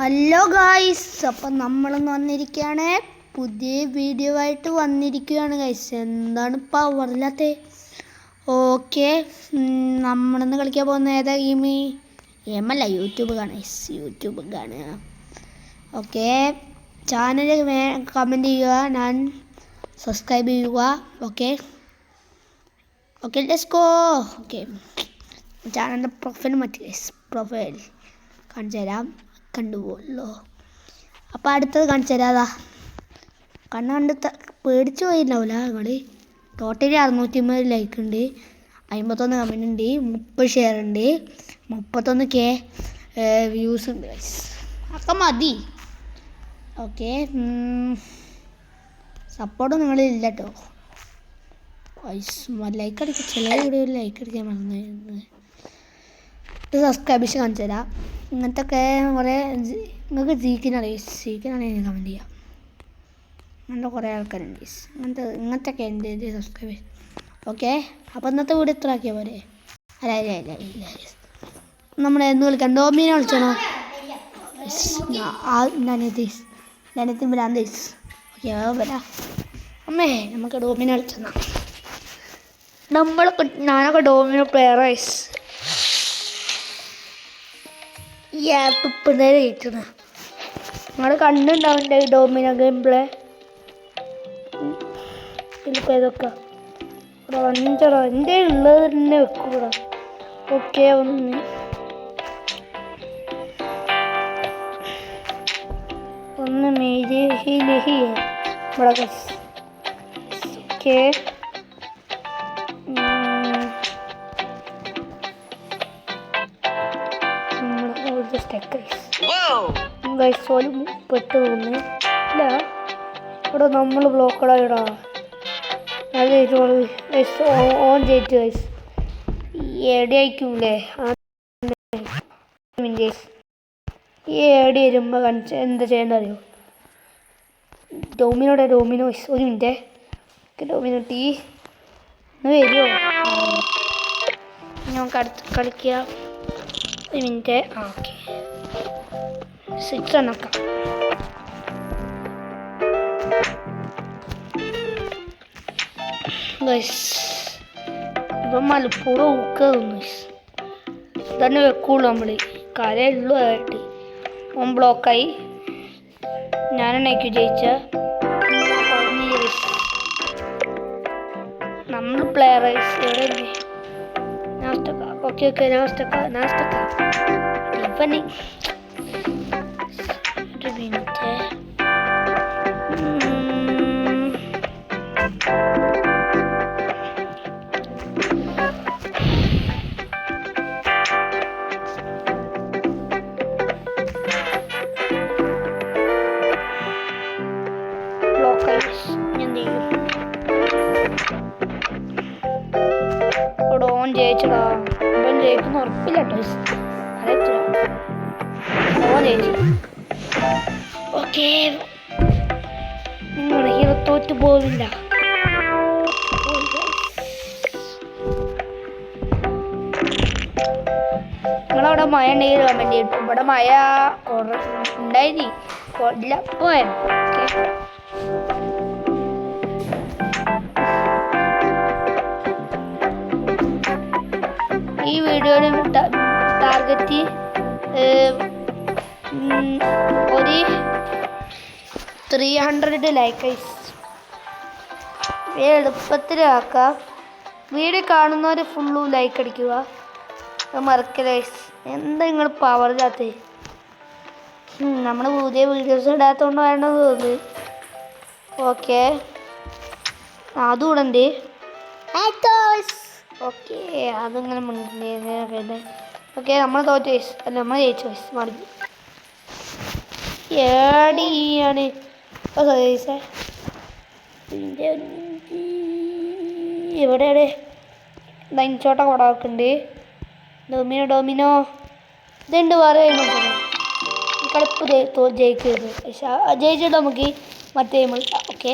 Hello guys, അപ്പം നമ്മളൊന്ന് വന്നിരിക്കുകയാണ്, പുതിയ വീഡിയോ ആയിട്ട് വന്നിരിക്കുകയാണ് ഗായ്സ്. എന്താണ് പവറില്ലാത്ത? ഓക്കെ, നമ്മളിന്ന് കളിക്കാൻ പോകുന്ന ഏതാ ഗെയിമല്ല, യൂട്യൂബ് കാണുക. യൂട്യൂബ് കാണുക. ഓക്കെ, ചാനൽ കമൻറ്റ് ചെയ്യുക, ഞാൻ സബ്സ്ക്രൈബ് ചെയ്യുക. Okay okay, let's go. Okay, ചാനലിൻ്റെ പ്രൊഫൈൽ മാറ്റി ഗായ്സ്. പ്രൊഫൈൽ കാണിച്ചു തരാം, കണ്ടുപോലോ. അപ്പോൾ അടുത്തത് കാണിച്ചു തരാതാ. കണ്ട് പേടിച്ച് പോയിണ്ടാവില്ല നിങ്ങൾ. ടോട്ടലി 650 ലൈക്ക് ഉണ്ട്, 51 കമൻറ്റ് ഉണ്ട്, 30 ഷെയർ ഉണ്ട്, 31K വ്യൂസ് ഉണ്ട്. ഒക്കെ മതി. ഓക്കെ, സപ്പോർട്ട് നിങ്ങളില്ല കേട്ടോ. ലൈക്ക് അടിക്കുക, ചില വീഡിയോയിൽ ലൈക്ക് അടിക്കാൻ മറന്നു. ഇത് സബ്സ്ക്രൈബേഷൻ കാണിച്ചു തരാം. ഇങ്ങനത്തെ ഒക്കെ കുറേ നിങ്ങൾക്ക് സീക്കിനാണെങ്കിൽ കമൻറ്റ് ചെയ്യാം. അങ്ങനത്തെ കുറേ ആൾക്കാരുണ്ട് ഇങ്ങനത്തെ ഒക്കെ ഉണ്ട് സബ്സ്ക്രൈബ്. ഓക്കെ, അപ്പോൾ ഇന്നത്തെ വീഡിയോ ഇത്ര ആക്കിയാൽ പോരെ? ഇല്ല. നമ്മൾ എന്ന് വിളിക്കാം, ഡോമിനെ വിളിച്ചോണോ? ഞാനെത്തി വരാം. ഓക്കെ, വരാം. അമ്മേ, നമുക്ക് ഡോമിനെ വിളിച്ചെന്നാ. ഞാനൊക്കെ ഡോമിനോ പ്ലെയർ ഐസ് തുപ്പുന്നേരം കിട്ടുന്ന നിങ്ങൾ കണ്ടുണ്ടാവില്ലേ ഡോമിനോ ഗെയിം പ്ലേ? ഇതിലിപ്പോൾ ഏതൊക്കെ ഇവിടെ 5 എൻ്റെ ഉള്ളത് തന്നെ വെക്കൂടാ. ഓക്കെ, ഒന്ന് മേരി ഇവിടെ. ഓക്കെ, പെട്ട് തോന്നുന്നു. ഇല്ല, ഇവിടെ നമ്മൾ ബ്ലോക്കടായിടാ. ഓൺ ചെയ്തിട്ട് ഗൈസ് എടി അയക്കൂലേ? ഈ എടി വരുമ്പോൾ എന്താ ചെയ്യേണ്ട അറിയോ? ഡോമിനോ ഒരു മിനിറ്റ്. ഡോമിനോ ടീ ഒന്ന് വരുമോ? നമുക്ക് അടുത്ത് കളിക്കുക. ഒരു മിനിറ്റ്. ഓക്കെ, 6 എണ്ണക്കാം. ഇപ്പം മലപ്പുറം ഊക്കുന്നു തന്നെ വെക്കുള്ളൂ. നമ്മൾ കരയുള്ളൂ ആയിട്ട്. ഓൻ ബ്ലോക്കായി. ഞാനെണ്ണയ്ക്ക് ജയിച്ച നമ്മൾ പ്ലെയറൈസ് എവിടെ? ഓക്കെ നാസ്തക്ക ഇവന് ഒരു മിനിറ്റ്. ഇവിടെ ഓൻ ജയിച്ചടാ. ഇവൻ ജയിക്കുന്ന ഉറപ്പില്ല കേട്ടോ. ഓൻ ജയിച്ചു. ഓക്കെ, നിങ്ങളുടെ ഹീറോ തോറ്റു പോവില്ല. നിങ്ങളവിടെ മഴ ഉണ്ടെങ്കിൽ കമൻറ്റ് ചെയ്തിട്ടു. ഇവിടെ മഴ ഉണ്ടായി ഇല്ല പോയാൽ. ഓക്കെ, ഈ വീഡിയോയുടെ ടാർഗറ്റ് ഒരു 300 ലൈക്ക്. എളുപ്പത്തിലാക്കാം. വീഡിയോ കാണുന്നവർ ഫുള്ളും ലൈക്ക് അടിക്കുക, മറക്കല്ലേ. എന്താ നിങ്ങൾ പവറില്ലാത്ത? നമ്മൾ പുതിയ വീഡിയോസ് ഇടാത്തതുകൊണ്ട് വേണമെന്ന് തോന്നുന്നു. ഓക്കെ, അതും ഇടണ്ട്. ഓക്കെ, അതിങ്ങനെ മുന്നേ. ഓക്കെ, നമ്മൾ തോറ്റ വയസ്സ് അല്ല, നമ്മൾ ജയിച്ച വയസ്സ് മാറി. ഏടിയാണ് എവിടെയാണ് നയിച്ചോട്ട കൊടാക്കുണ്ട്. ഡോമിനോ ഇതുണ്ട്. വേറെ കളിപ്പ് ജയിക്കരുത്. പക്ഷെ ജയിച്ചിട്ട് നമുക്ക് മറ്റേ വിളിക്കാം. ഓക്കെ,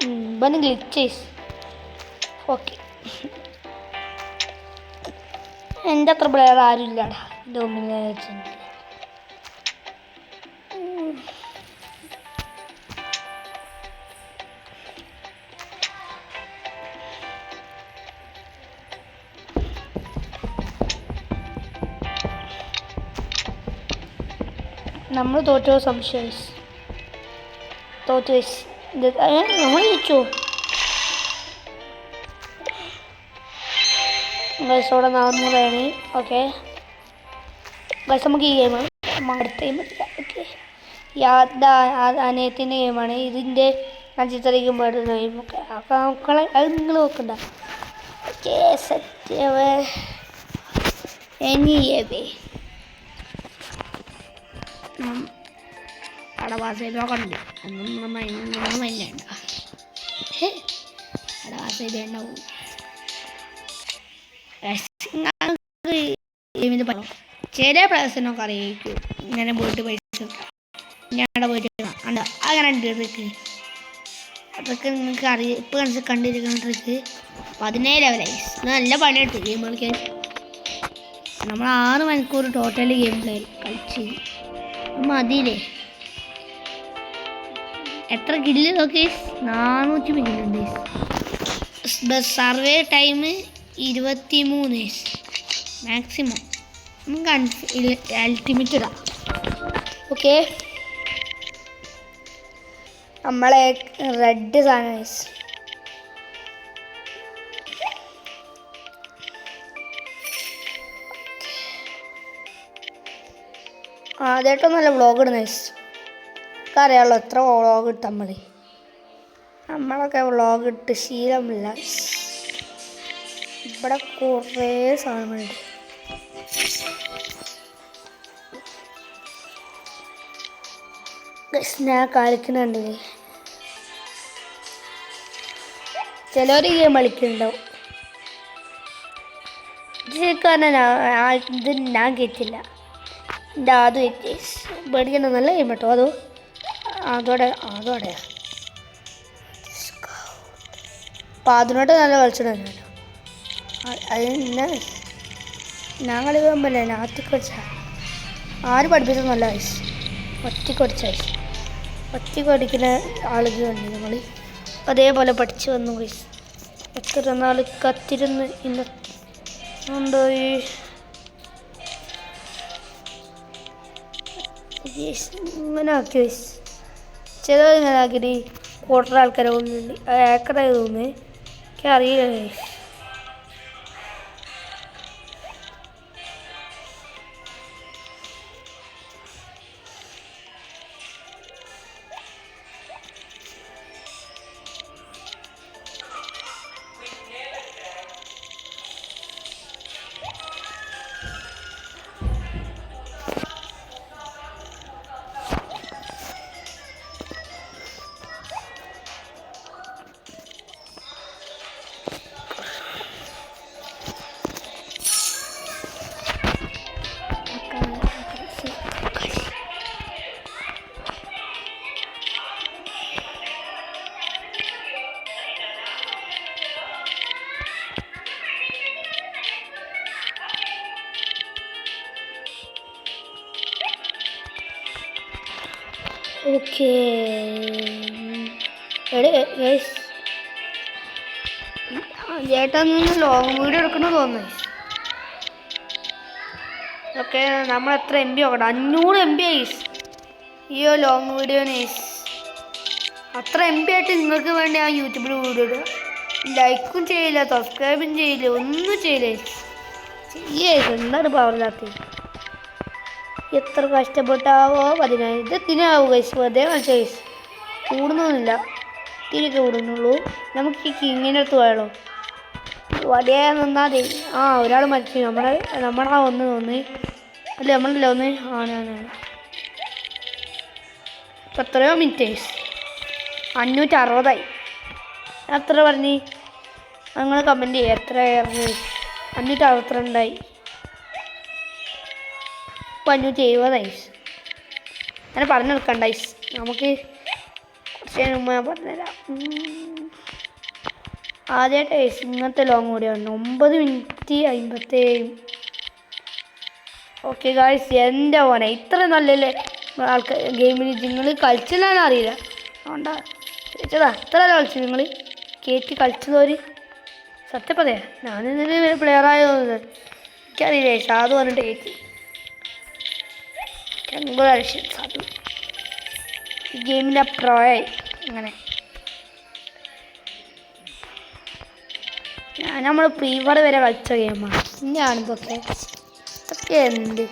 ഇവന് ഗ്ലിച്ചേസ്. ഓക്കെ, എൻ്റെ അത്ര പ്ലെയർ ആരും ഇല്ലാടാ. ഡോമിനേറ്റ് നമ്മൾ തോറ്റോ സംശയം തോറ്റു നമ്മൾ ജയിച്ചോ ഗൈസോടെ 400 ഓക്കെ ഗൈസ് നമുക്ക് ഈ ഗെയിമാണ് അടുത്ത ഗെയിം ഓക്കെ അനിയത്തിൻ്റെ ഗെയിമാണ് ഇതിൻ്റെ ചിത്രീകരിക്കുമ്പോൾ ഗെയിമൊക്കെ അപ്പോൾ മക്കളെ അത് നിങ്ങൾ നോക്കണ്ട ഓക്കെ സത്യമേ അടവാസയിൽ നോക്കണ്ട അതൊന്നും മൈൻഡ് അടവാസയിൽ ഉണ്ടാവും ചില പ്രശ്നമൊക്കെ അറിയിക്കും ഇങ്ങനെ പോയിട്ട് പൈസ ഞാൻ പോയിട്ട് കണ്ട അങ്ങനെ ഉണ്ട് ട്രിക്ക് അതൊക്കെ നിങ്ങൾക്ക് അറിയാം ഇപ്പോൾ കണ്ടിരിക്കുന്ന ട്രിക്ക് 17 ലെവലായി നല്ല പണിയെടുത്ത് ഗെയിം കളിക്കാൻ നമ്മൾ 6 മണിക്കൂർ ടോട്ടലി ഗെയിം പ്ലേ കളിച്ച് മതിയില്ലേ എത്ര കില്ല് നോക്കി 400 മില്ലുണ്ട് സർവേ ടൈം 23 മാക്സിമം നമുക്ക് അൾട്ടിമേറ്റ് ഇടാം ഓക്കെ നമ്മളെ റെഡ് സാധനം ആദ്യമായിട്ടും നല്ല വ്ളോഗ് ഇടുന്ന അറിയാമല്ലോ എത്ര വ്ളോഗ് ഇട്ട് നമ്മളൊക്കെ വ്ളോഗ് ഇട്ട് ശീലമില്ല ഇവിടെ കുറേ സാധനങ്ങളുണ്ട് ഞാൻ കളിക്കുന്നുണ്ട് ചിലവർ ഗെയിം കളിക്കുന്നുണ്ടാവും ഇത് ഞാൻ കേട്ടില്ല എൻ്റെ അത് പേടിക്കണ്ട നല്ല ഗെയിം കേട്ടോ അതോടെ അപ്പം അതിനോട്ട് നല്ല കളിച്ചിട്ടുണ്ടല്ലോ അത് ഞാൻ കളിക്കുമ്പോഴല്ലേ ഞാൻ ഒറ്റക്കൊടിച്ച ആര് പഠിപ്പിച്ചതല്ല വയസ്സ് ഒറ്റക്കൊടിച്ച വയസ്സ് ഒറ്റക്കൊടിക്കുന്ന ആളുകളുണ്ട് നമ്മൾ അതേപോലെ പഠിച്ചു വന്നു വയസ്സ് എത്ര നാൾ കത്തിരുന്ന് ഇന്നുണ്ടോ ഇങ്ങനെ ആക്കി വയസ്സ് ചിലവ് ഇങ്ങനെ ആക്കിയിട്ട് കൂടുതൽ ആൾക്കാരെ തോന്നുന്നുണ്ട് അത് ഏക്കറായി തോന്നുന്നു എനിക്ക് അറിയില്ല വയസ്സ് ഓക്കെ ചേട്ടാ നിന്ന് ലോങ് വീഡിയോ എടുക്കണമെന്ന് തോന്നുന്നു ഓക്കെ നമ്മൾ എത്ര MB നോക്കട്ടെ 500 MB ഈ ലോങ് വീഡിയോന് അത്ര MB ആയിട്ട് നിങ്ങൾക്ക് വേണ്ടി ആ യൂട്യൂബിൽ വീഡിയോ ഇടുക ലൈക്കും ചെയ്യില്ല സബ്സ്ക്രൈബും ചെയ്യില്ല ഒന്നും ചെയ്യേ എന്താണ് പവറില്ലാത്ത എത്ര കഷ്ടപ്പെട്ടാവോ 10,000 ഇത് തിനാവും ഗൈസ് വെറുതെ കളിച്ച ഗൈസ് കൂടുന്നൊന്നുമില്ല തിരികെ കൂടുന്നുള്ളൂ നമുക്ക് ഈ കിങ്ങിൻ്റെ അടുത്ത് പോയാലോ വടിയാ നിന്നാൽ ഒരാൾ മരിച്ചു നമ്മളാ ഒന്ന് അല്ല നമ്മളല്ല ഒന്ന് ആണ് ഇപ്പം എത്രയോ മിനിറ്റ് 560 എത്ര പറഞ്ഞ് നിങ്ങൾ കമൻറ്റ് ചെയ്യുക എത്ര 562 ഇപ്പം 570 അങ്ങനെ പറഞ്ഞെടുക്കണ്ട നമുക്ക് കുറച്ച് മുമ്പ് ഞാൻ പറഞ്ഞുതരാം ആദ്യമായിട്ട് ഇങ്ങനത്തെ ലോങ് വീഡിയോ ആണ് 9 മിനിറ്റ് 57 ഓക്കെ ഗായ്സ്, എൻ്റെ മോനെ ഇത്ര നല്ലല്ലേ ആൾക്കാർ ഗെയിമിൽ നിങ്ങൾ കളിച്ചില്ലാന്ന് അറിയില്ല. അതുകൊണ്ടാ ചോദിച്ചതാ. അത്ര കളിച്ചു നിങ്ങൾ കയറ്റി കളിച്ചതോര്. സത്യം പറയാം, ഞാനിതിന് പ്ലെയറായോ എനിക്കറിയില്ലേ. സാധു പറഞ്ഞിട്ട് കയറ്റി സാധു ഈ ഗെയിമിൻ്റെ പ്രോയായി. അങ്ങനെ നമ്മൾ പ്രീ ഫയർ വരെ കളിച്ച ഗെയിമാണ്. ഇനിയാണ് ഇതൊക്കെ എന്ത്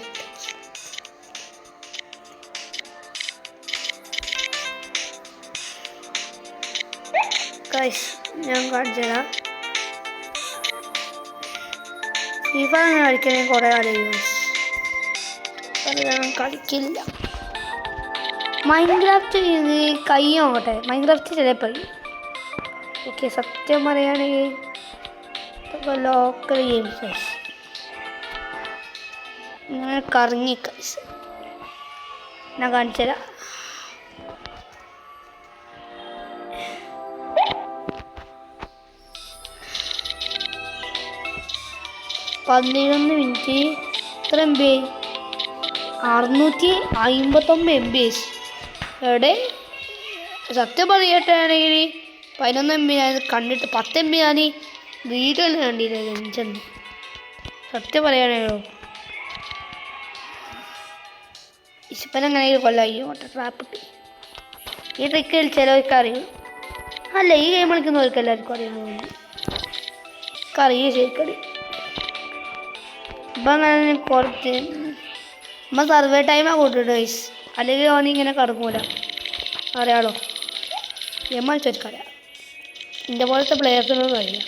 ഞാൻ കാണിച്ചുതരാം. ഫ്രീ ഫയർ കളിക്കണേ കുറേ കാലം കളിക്കില്ല. മൈൻക്രാഫ്റ്റ് ഇത് കൈ നോക്കട്ടെ. മൈൻക്രാഫ്റ്റ് ചിലപ്പോൾ ഓക്കെ. സത്യം പറയുകയാണെങ്കിൽ ലോക്കൽ ഗെയിംസ് ഇങ്ങനെ കറങ്ങി കൈസ് ഞാൻ കാണിച്ചു തരാം. പതിനൊന്ന് മിനിറ്റ് എത്ര എം ബി? 659 MB. എവിടെ സത്യം പറയട്ടാണെങ്കിൽ 11 MB ഞാൻ കണ്ടിട്ട് 10 MB ഞാൻ വീഡിയോയിൽ കണ്ടില്ല. ചെന്ന് സത്യം പറയുകയാണല്ലോ. ഇപ്പനെങ്ങനെ കൊല്ലായി ഓട്ട ട്രാപ്പിട്ട് ഈ ട്രിക്കിൽ ചിലവർക്ക് അറിയും. അല്ല, ഈ ഗെയിം കളിക്കുന്നവർക്ക് എല്ലാവർക്കും അറിയണമെന്ന് അറിയുക ശരിക്കറി. ഇപ്പം അങ്ങനെ കുറച്ച് നമ്മൾ സർവേ ടൈമാണ് കൂട്ടിട്ട് ഗൈസ്. അല്ലെങ്കിൽ ഓൻ ഇങ്ങനെ കറങ്ങൂല. അറിയാളോ, ഗെയിം കളിച്ചവർക്കറിയാം. എൻ്റെ പോലത്തെ പ്ലെയേഴ്സിനൊന്നും അറിയാം.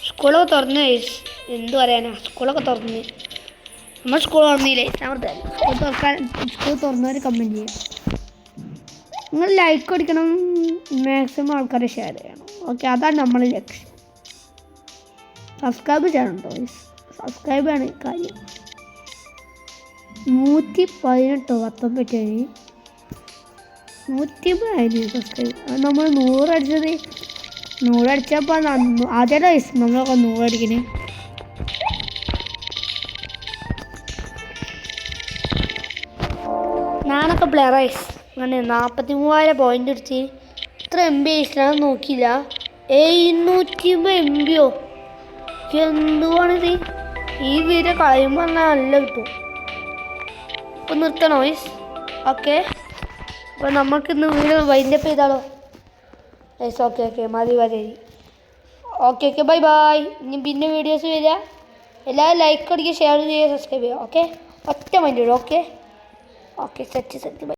സ്കൂളൊക്കെ തുറന്ന് എന്തു പറയാനാ, സ്കൂളൊക്കെ തുറന്ന്. നമ്മൾ സ്കൂൾ തുറന്നില്ലേ? സ്കൂൾ തുറന്നവർ കമൻറ്റ് ചെയ്യാം. നിങ്ങൾ ലൈക്ക് അടിക്കണം, മാക്സിമം ആൾക്കാരെ ഷെയർ ചെയ്യണം. ഓക്കെ, അതാണ് നമ്മൾ ലക്ഷ്യം. സബ്സ്ക്രൈബ് ചെയ്യണം കേട്ടോ. സബ്സ്ക്രൈബാണ് കാര്യം. 118 19 110 സബ്സ്ക്രൈബ്. നമ്മൾ 100 അടിച്ചത്. 100 അടിച്ചപ്പോൾ ആദ്യമായിട്ട് വയസ്സ് നമ്മളൊക്കെ 100 അടിക്കണേ. ഞാനൊക്കെ പ്ലെയർ വയസ്സ് അങ്ങനെ 43,000 പോയിൻ്റ് അടിച്ച്. ഇത്ര MB ഞാൻ നോക്കിയില്ല. 750 MB എന്തുവാണിത്? ഈ വീഡിയോ കളയുമ്പോൾ നല്ല കിട്ടും. ഇപ്പം നിർത്തണോ വയസ്സ്? ഓക്കെ, അപ്പോൾ നമുക്കിന്ന് വീഡിയോ വൈൻഡപ്പ് ചെയ്താലോ? യെസ്, ഓക്കെ മതി. Okay bye. ഇനി പിന്നെ വീഡിയോസ് വരിക. എല്ലാവരും ലൈക്ക് അടിക്കുക, ഷെയർ ചെയ്യുക, സബ്സ്ക്രൈബ് ചെയ്യുക. ഓക്കെ, ഒറ്റ മൈൻഡ്. Okay set by.